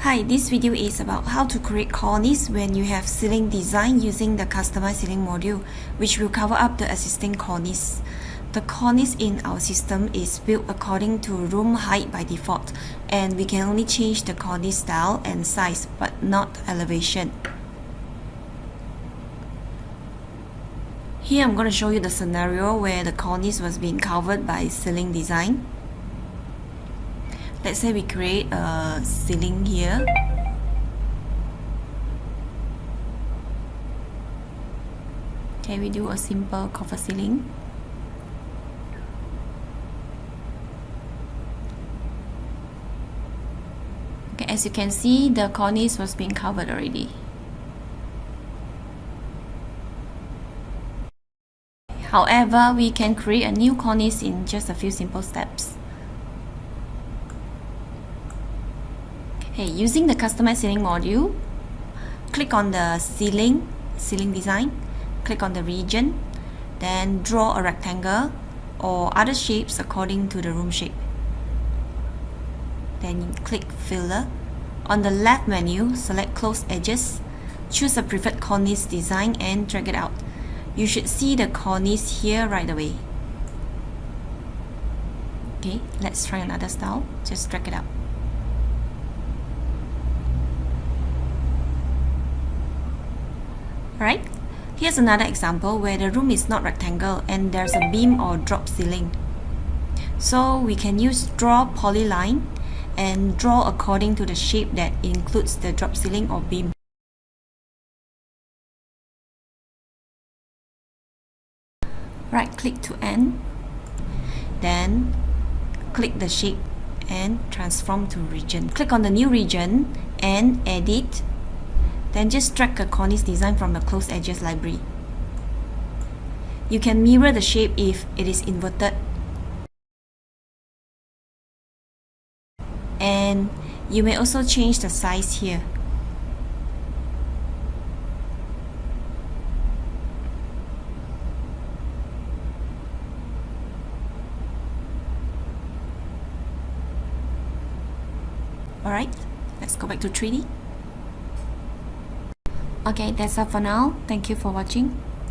Hi, this video is about how to create cornice when you have ceiling design using the customized ceiling module, which will cover up the existing cornice. The cornice in our system is built according to room height by default, and we can only change the cornice style and size, but not elevation. Here I'm going to show you the scenario where the cornice was being covered by ceiling design. Let's say we create a ceiling here. Okay, we do a simple cover ceiling. Okay, as you can see, the cornice was being covered already. However, we can create a new cornice in just a few simple steps. Okay, using the customized ceiling module, click on the ceiling design, click on the region, then draw a rectangle or other shapes according to the room shape. Then click filler. On the left menu, select close edges, choose a preferred cornice design and drag it out. You should see the cornice here right away. Okay, let's try another style. Just drag it out. Alright, here's another example where the room is not rectangle and there's a beam or drop ceiling. So we can use draw polyline and draw according to the shape that includes the drop ceiling or beam. Right click to end, then click the shape and transform to region. Click on the new region and edit. Then just drag a cornice design from the closed edges library. You can mirror the shape if it is inverted. And you may also change the size here. Alright, let's go back to 3D. Okay, that's all for now. Thank you for watching.